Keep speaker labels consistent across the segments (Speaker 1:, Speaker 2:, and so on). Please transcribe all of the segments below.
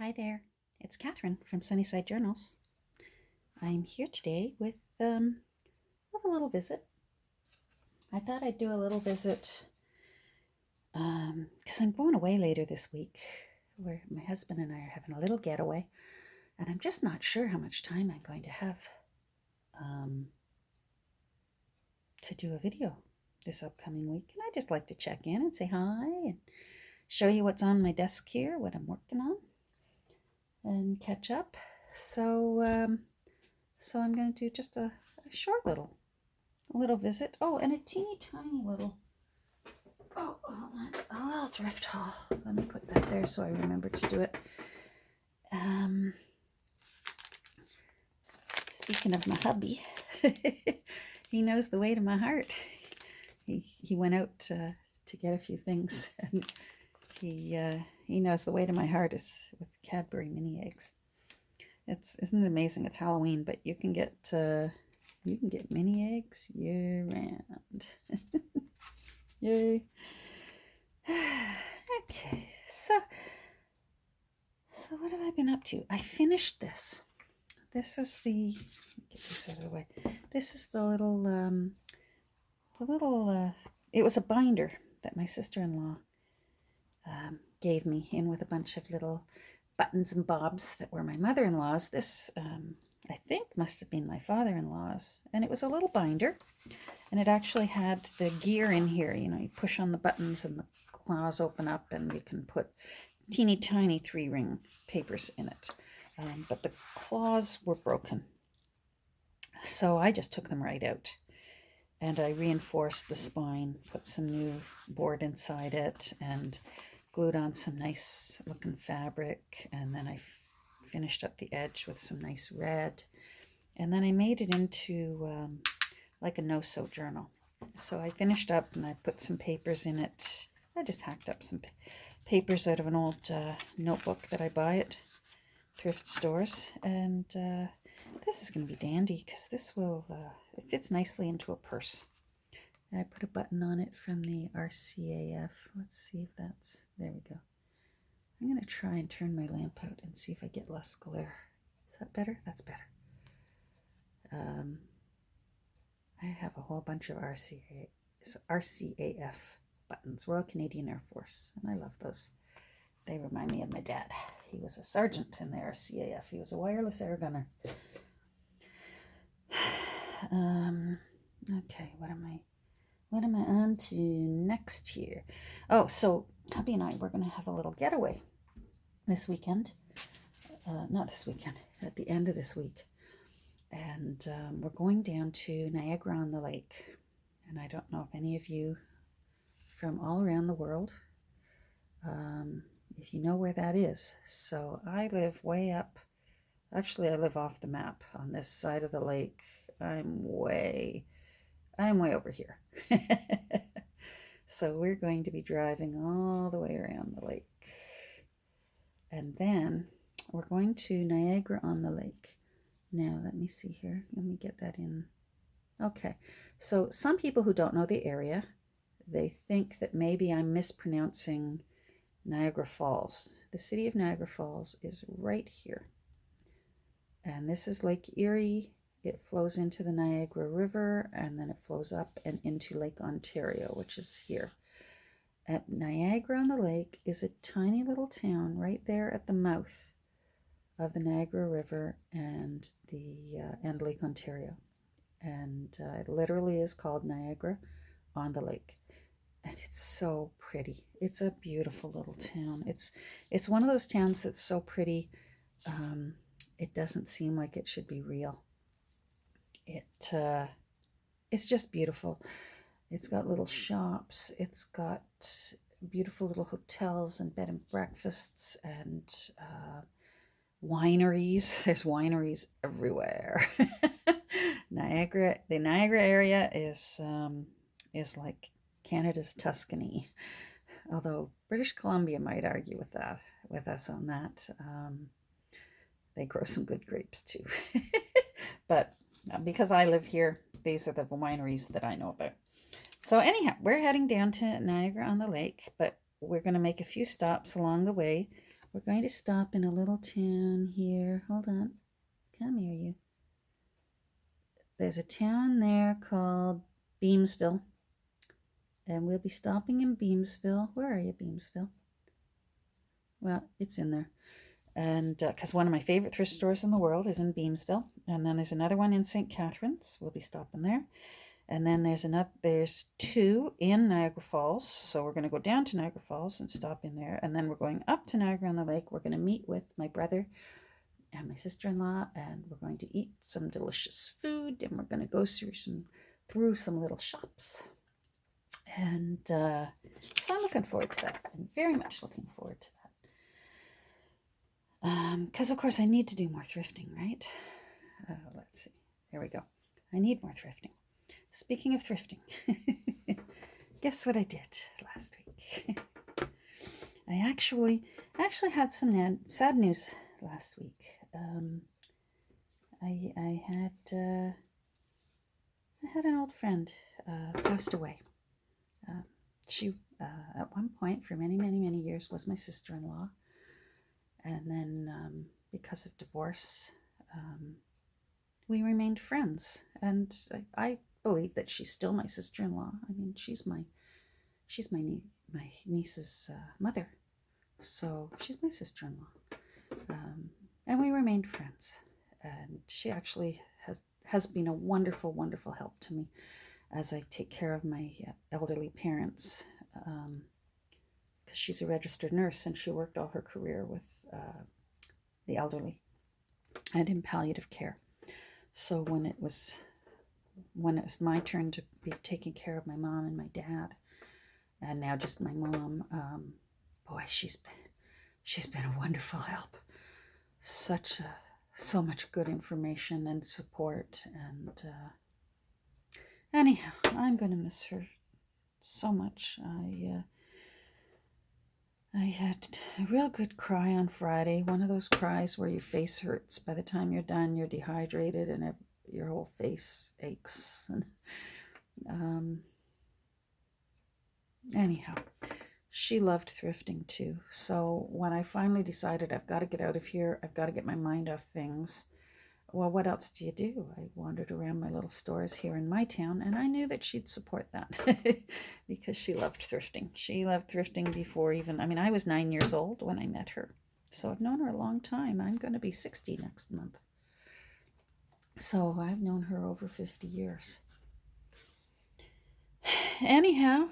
Speaker 1: Hi there, it's Catherine from Sunnyside Journals. I'm here today with a little visit. I thought I'd do a little visit because I'm going away later this week where my husband and I are having a little getaway, and I'm just not sure how much time I'm going to have um, to do a video this upcoming week. And I just like to check in and say hi and show you what's on my desk here, what I'm working on, and catch up. So I'm going to do just a short little visit. Oh, and a teeny tiny little, hold on, a little thrift haul. Let me put that there so I remember to do it. Speaking of my hubby, he knows the way to my heart. He went out to get a few things, and he knows the way to my heart is with Cadbury mini eggs. Isn't it amazing? It's Halloween, but you can get mini eggs year round. Yay! Okay, so what have I been up to? I finished this. This is the get this out of the way. This is the little it was a binder that my sister-in-law gave me in with a bunch of little buttons and bobs that were my mother-in-law's. This, I think, must have been my father-in-law's. And it was a little binder. And it actually had the gear in here. You know, you push on the buttons and the claws open up and you can put teeny tiny 3-ring papers in it. But the claws were broken. So I just took them right out. And I reinforced the spine, put some new board inside it, and glued on some nice looking fabric, and then I finished up the edge with some nice red, and then I made it into like a no-sew journal. So I finished up and I put some papers in it. I just hacked up some papers out of an old notebook that I buy at thrift stores, and this is going to be dandy because this will it fits nicely into a purse. I put a button on it from the RCAF. Let's see if that's, there we go. I'm going to try and turn my lamp out and see if I get less glare. Is that better? That's better. I have a whole bunch of RCAF buttons, Royal Canadian Air Force, and I love those. They remind me of my dad. He was a sergeant in the RCAF. He was a wireless air gunner. Okay, what am I on to next here? Oh, so hubby and I, we're going to have a little getaway this weekend. Not this weekend, at the end of this week. And we're going down to Niagara-on-the-Lake. And I don't know if any of you from all around the world, if you know where that is. So I live way up. Actually, I live off the map on this side of the lake. I'm way over here. So we're going to be driving all the way around the lake. And then we're going to Niagara-on-the-Lake. Now, let me see here. Let me get that in. Okay. So some people who don't know the area, they think that maybe I'm mispronouncing Niagara Falls. The city of Niagara Falls is right here. And this is Lake Erie. It flows into the Niagara River, and then it flows up and into Lake Ontario, which is here. At Niagara-on-the-Lake is a tiny little town right there at the mouth of the Niagara River and and Lake Ontario. And it literally is called Niagara-on-the-Lake. And it's so pretty. It's a beautiful little town. It's one of those towns that's so pretty, it doesn't seem like it should be real. It's just beautiful. It's got little shops. It's got beautiful little hotels and bed and breakfasts and wineries. There's wineries everywhere. The Niagara area is like Canada's Tuscany, although British Columbia might argue with us on that. They grow some good grapes too. But because I live here, these are the wineries that I know about. So anyhow, we're heading down to Niagara-on-the-Lake, but we're going to make a few stops along the way We're going to stop in a little town here. Hold on. Come here, you. There's a town there called Beamsville. And we'll be stopping in Beamsville. Where are you, Beamsville? Well, it's in there. And because one of my favorite thrift stores in the world is in Beamsville. And then there's another one in St. Catharines. We'll be stopping there. And then there's two in Niagara Falls. So we're going to go down to Niagara Falls and stop in there. And then we're going up to Niagara-on-the-Lake. We're going to meet with my brother and my sister-in-law. And we're going to eat some delicious food. And we're going to go through some little shops. And so I'm looking forward to that. I'm very much looking forward to that. Because, of course, I need to do more thrifting, right? Let's see. There we go. I need more thrifting. Speaking of thrifting, guess what I did last week? I actually had some sad news last week. I had an old friend passed away. She, at one point, for many, many, many years, was my sister-in-law. And then, because of divorce, we remained friends. And I believe that she's still my sister-in-law. I mean, she's my niece's mother. So she's my sister-in-law. And we remained friends. And she actually has been a wonderful, wonderful help to me as I take care of my elderly parents, because she's a registered nurse and she worked all her career with the elderly and in palliative care. So when it was my turn to be taking care of my mom and my dad, and now just my mom, boy, she's been a wonderful help. So much good information and support, and anyhow, I'm going to miss her so much. I had a real good cry on Friday. One of those cries where your face hurts. By the time you're done, you're dehydrated and your whole face aches. Anyhow, she loved thrifting too. So when I finally decided I've got to get out of here, I've got to get my mind off things, well, what else do you do? I wandered around my little stores here in my town, and I knew that she'd support that because she loved thrifting. She loved thrifting before I was 9 years old when I met her. So I've known her a long time. I'm going to be 60 next month. So I've known her over 50 years. Anyhow,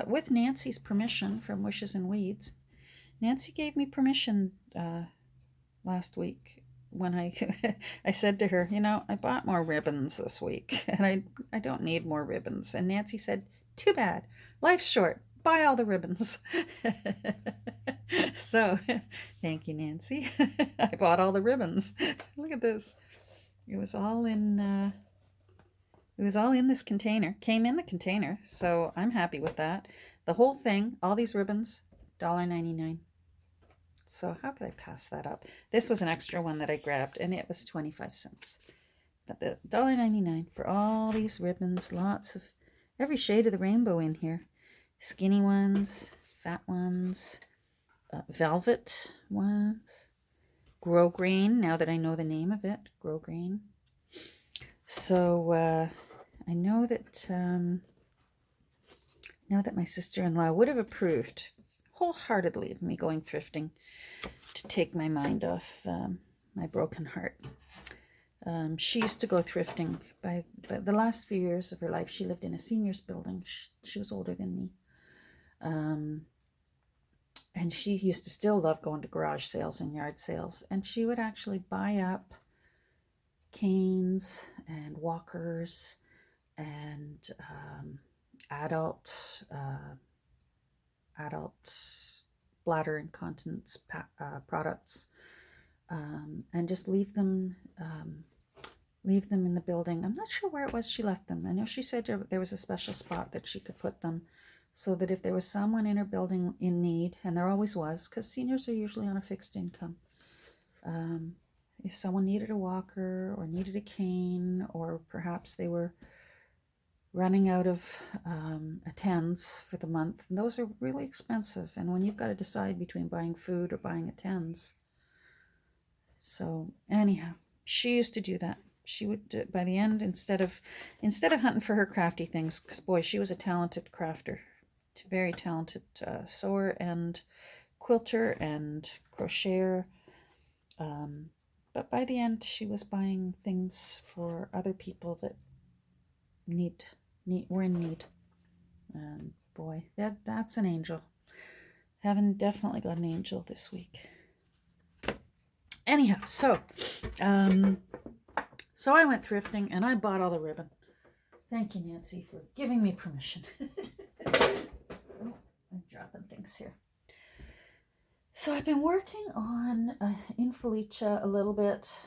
Speaker 1: with Nancy's permission from Wishes and Weeds, Nancy gave me permission last week when I said to her, I bought more ribbons this week and I don't need more ribbons. And Nancy said, too bad. Life's short. Buy all the ribbons. So thank you, Nancy. I bought all the ribbons. Look at this. It was all in this container. Came in the container. So I'm happy with that. The whole thing, all these ribbons, $1.99. So how could I pass that up? This was an extra one that I grabbed, and it was 25 cents. But the $1.99 for all these ribbons, lots of every shade of the rainbow in here. Skinny ones, fat ones, velvet ones, grosgrain, now that I know the name of it, grosgrain. So I know that my sister-in-law would have approved wholeheartly of me going thrifting to take my mind off my broken heart. She used to go thrifting by the last few years of her life. She lived in a seniors building. She was older than me. And she used to still love going to garage sales and yard sales. And she would actually buy up canes and walkers and adult bladder incontinence products, and just leave them in the building. I'm not sure where it was she left them. I know she said there was a special spot that she could put them, so that if there was someone in her building in need, and there always was, because seniors are usually on a fixed income, if someone needed a walker or needed a cane, or perhaps they were running out of attends for the month. And those are really expensive. And when you've got to decide between buying food or buying attends. So anyhow, she used to do that. She would, by the end, instead of hunting for her crafty things, because boy, she was a talented crafter, very talented sewer and quilter and crocheter. But by the end, she was buying things for other people that were in need. And boy, that's an angel. Heaven definitely got an angel this week. Anyhow, so I went thrifting and I bought all the ribbon. Thank you, Nancy, for giving me permission. Oh, I'm dropping things here. So I've been working on in Felicia a little bit,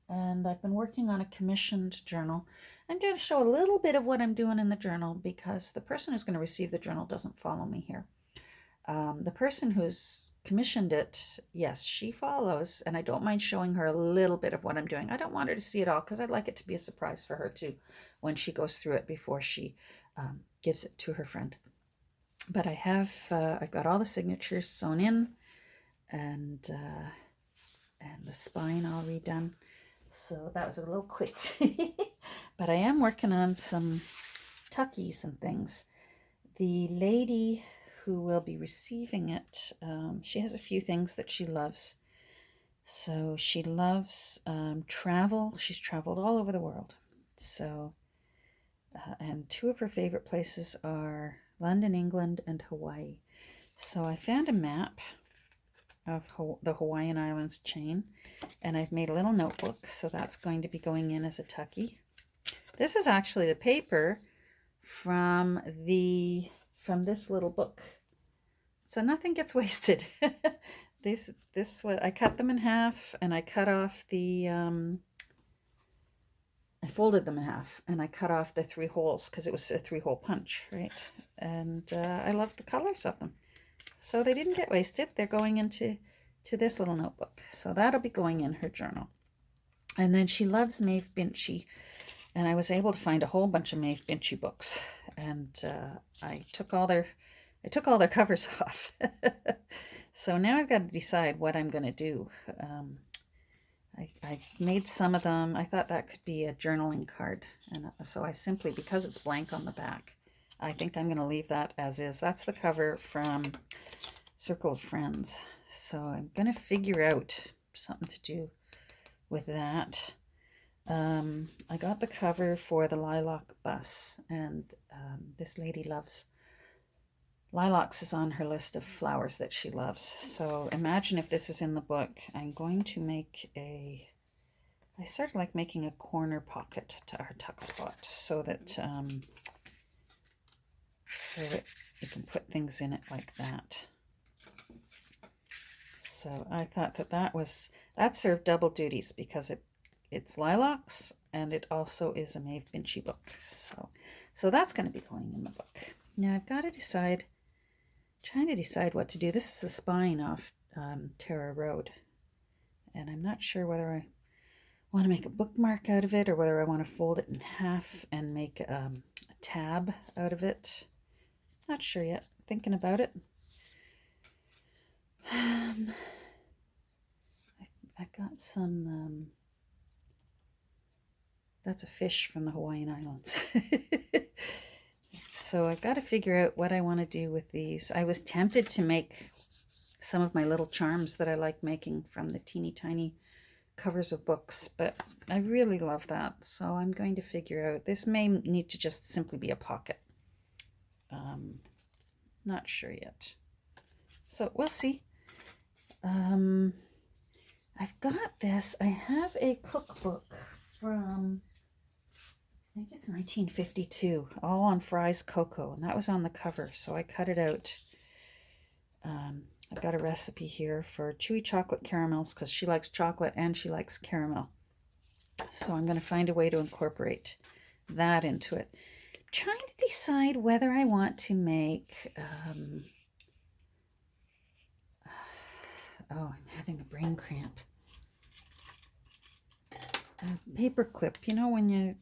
Speaker 1: and I've been working on a commissioned journal. I'm going to show a little bit of what I'm doing in the journal because the person who's going to receive the journal doesn't follow me here. The person who's commissioned it, yes, she follows, and I don't mind showing her a little bit of what I'm doing. I don't want her to see it all because I'd like it to be a surprise for her too when she goes through it before she gives it to her friend. But I've got all the signatures sewn in, and the spine all redone. So that was a little quick. But I am working on some tuckies and things. The lady who will be receiving it, she has a few things that she loves. So she loves travel. She's traveled all over the world. So, and two of her favorite places are London, England, and Hawaii. So I found a map of the Hawaiian Islands chain, and I've made a little notebook, so that's going to be going in as a tucky. This is actually the paper from this little book, so nothing gets wasted. This was, I cut them in half, and I cut off the I folded them in half, and I cut off the 3 holes because it was a 3-hole punch, right? And I love the colors of them. So they didn't get wasted. They're going into this little notebook. So that'll be going in her journal. And then she loves Maeve Binchy. And I was able to find a whole bunch of Maeve Binchy books. And I took all their covers off. So now I've got to decide what I'm going to do. I made some of them. I thought that could be a journaling card. And so I simply, because it's blank on the back, I think I'm going to leave that as is. That's the cover from Circle of Friends. So I'm going to figure out something to do with that. I got the cover for the Lilac Bus, and this lady loves lilacs, is on her list of flowers that she loves. So imagine if this is in the book. I'm going to make I sort of like making a corner pocket to our tuck spot so that you can put things in it like that. So I thought that served double duties because it's lilacs and it also is a Maeve Binchy book. So that's going to be going in the book. Now I've got to trying to decide what to do. This is the spine off Tara Road, and I'm not sure whether I want to make a bookmark out of it or whether I want to fold it in half and make a tab out of it. Not sure yet. Thinking about it. I've got some, that's a fish from the Hawaiian Islands. So I've got to figure out what I want to do with these. I was tempted to make some of my little charms that I like making from the teeny tiny covers of books, but I really love that. So I'm going to figure out, this may need to just simply be a pocket. Not sure yet. So we'll see. I've got this. I have a cookbook from, I think it's 1952, all on Fry's Cocoa, and that was on the cover, so I cut it out. I've got a recipe here for chewy chocolate caramels because she likes chocolate and she likes caramel. So I'm going to find a way to incorporate that into it. I'm trying to decide whether I want to make, oh, I'm having a brain cramp. A paper clip, you know, when you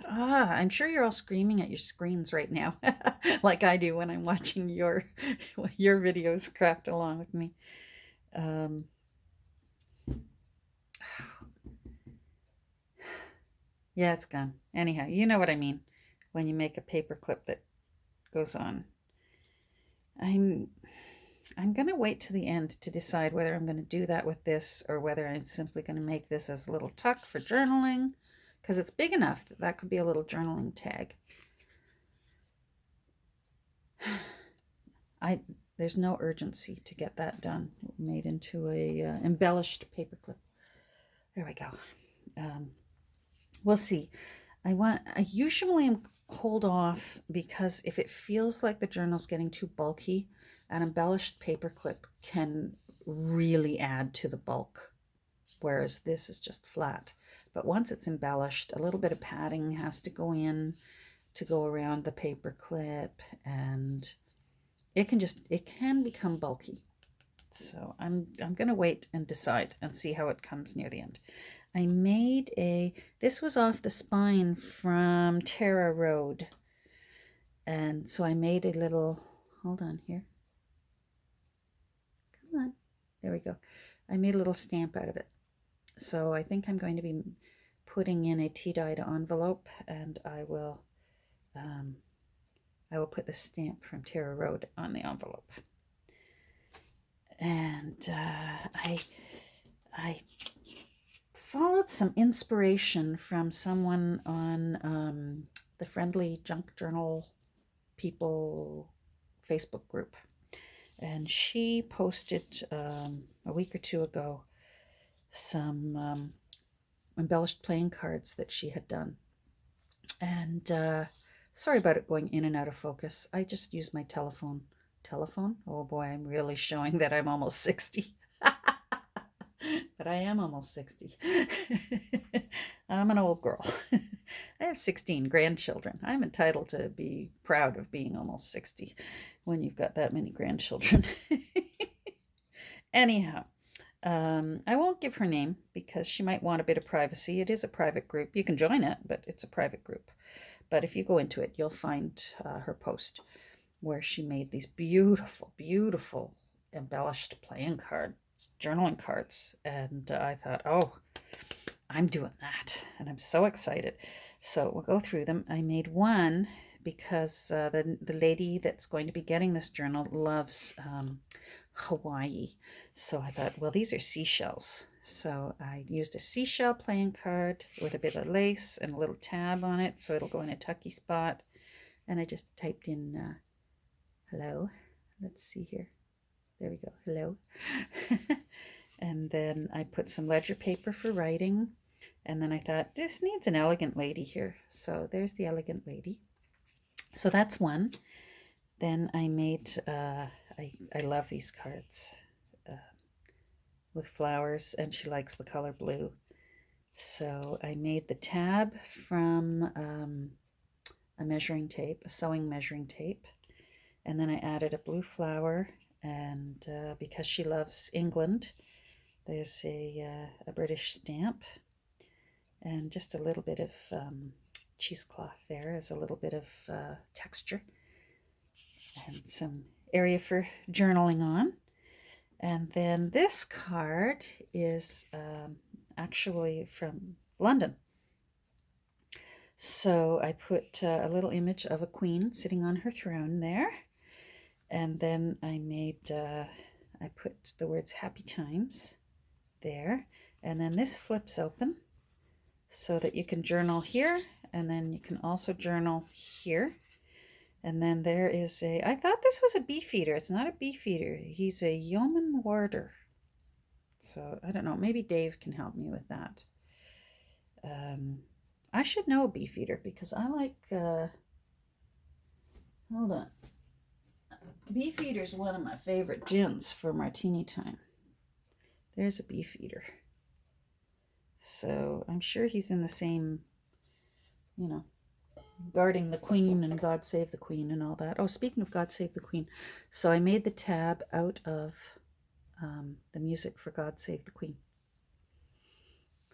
Speaker 1: I'm sure you're all screaming at your screens right now, like I do when I'm watching your videos craft along with me. Um, yeah, it's gone. Anyhow, you know what I mean when you make a paper clip that goes on. I'm I'm gonna wait to the end to decide whether I'm gonna do that with this or whether I'm simply gonna make this as a little tuck for journaling, because it's big enough that that could be a little journaling tag. I There's no urgency to get that done. Made into a embellished paperclip. There we go. Um, we'll see. I usually hold off because if it feels like the journal's getting too bulky, an embellished paperclip can really add to the bulk, whereas this is just flat. But once it's embellished, a little bit of padding has to go in to go around the paperclip, and it can become bulky. So I'm gonna wait and decide and see how it comes near the end. I made this was off the spine from Tara Road. And so I made a little, hold on here. Come on. There we go. I made a little stamp out of it. So I think I'm going to be putting in a tea-dyed envelope, and I will put the stamp from Tara Road on the envelope. And I followed some inspiration from someone on the Friendly Junk Journal People Facebook group. And she posted a week or two ago some embellished playing cards that she had done. And sorry about it going in and out of focus. I just use my telephone. Telephone? Oh boy, I'm really showing that I'm almost 60. But I am almost 60. I'm an old girl. I have 16 grandchildren. I'm entitled to be proud of being almost 60 when you've got that many grandchildren. Anyhow, I won't give her name because she might want a bit of privacy. It is a private group. You can join it, but it's a private group. But if you go into it, you'll find her post where she made these beautiful, beautiful embellished playing cards, journaling cards. And I thought, oh, I'm doing that. And I'm so excited. So we'll go through them. I made one because the lady that's going to be getting this journal loves Hawaii. So I thought, well, these are seashells. So I used a seashell playing card with a bit of lace and a little tab on it, so it'll go in a tucky spot. And I just typed in hello. Let's see here. There we go. Hello. And then I put some ledger paper for writing. And then I thought, this needs an elegant lady here. So there's the elegant lady. So that's one. Then I made, I love these cards with flowers, and she likes the color blue. So I made the tab from a measuring tape, a sewing measuring tape. And then I added a blue flower, and because she loves England, there's a British stamp, and just a little bit of cheesecloth there as a little bit of texture, and some area for journaling on. And then this card is actually from London. So I put a little image of a queen sitting on her throne there. And then I put the words happy times there. And then this flips open so that you can journal here. And then you can also journal here. And then there is I thought this was a beefeater. It's not a beefeater. He's a yeoman warder. So I don't know. Maybe Dave can help me with that. I should know a beefeater because I like, hold on. Beefeater is one of my favorite gins for martini time. There's a beefeater. So I'm sure he's in the same, guarding the queen and God Save the Queen and all that. Oh, speaking of God Save the Queen, so I made the tab out of the music for God Save the Queen.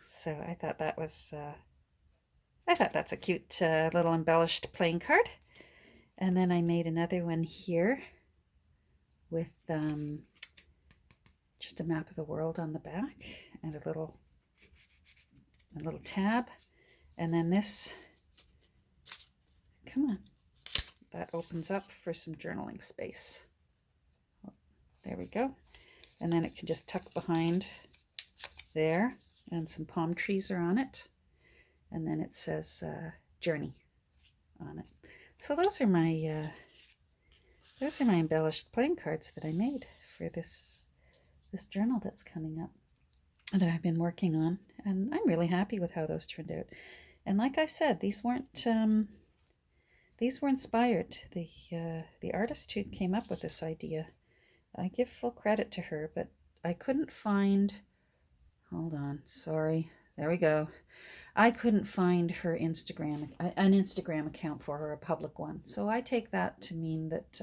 Speaker 1: So I thought that was I thought that's a cute little embellished playing card. And then I made another one here with just a map of the world on the back and a little tab. And then this, come on, that opens up for some journaling space. There we go. And then it can just tuck behind there, and some palm trees are on it. And then it says journey on it. So those are my embellished playing cards that I made for this journal that's coming up, that I've been working on, and I'm really happy with how those turned out. And like I said, these were inspired. The artist who came up with this idea, I give full credit to her, but I couldn't find, hold on, sorry, there we go. I couldn't find her an Instagram account for her, a public one. So I take that to mean that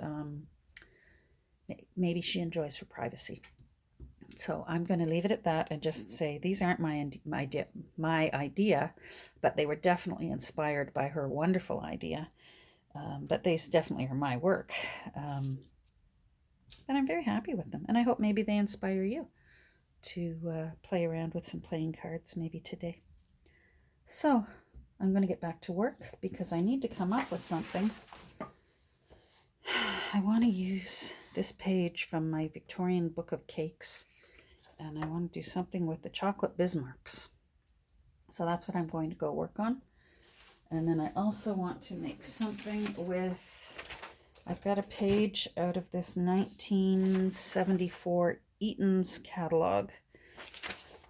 Speaker 1: maybe she enjoys her privacy. So I'm going to leave it at that and just say these aren't my idea, but they were definitely inspired by her wonderful idea. But these definitely are my work. And I'm very happy with them. And I hope maybe they inspire you to play around with some playing cards maybe today. So I'm going to get back to work because I need to come up with something. I want to use this page from my Victorian book of cakes, and I want to do something with the chocolate Bismarcks. So that's what I'm going to go work on. And then I also want to make something with, I've got a page out of this 1974 Eaton's catalog.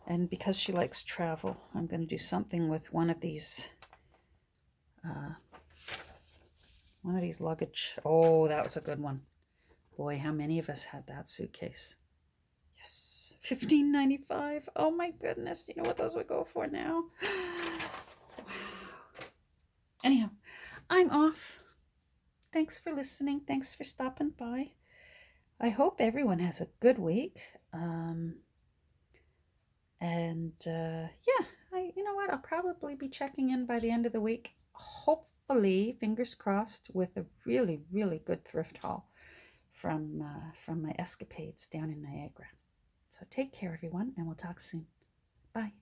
Speaker 1: And because she likes travel, I'm going to do something with one of these luggage. Oh, that was a good one. Boy, how many of us had that suitcase? Yes, $15.95. Oh my goodness, do you know what those would go for now? Wow. Anyhow, I'm off. Thanks for listening. Thanks for stopping by. I hope everyone has a good week. You know what? I'll probably be checking in by the end of the week. Hopefully, fingers crossed, with a really, really good thrift haul from my escapades down in Niagara. So take care, everyone, and we'll talk soon. Bye.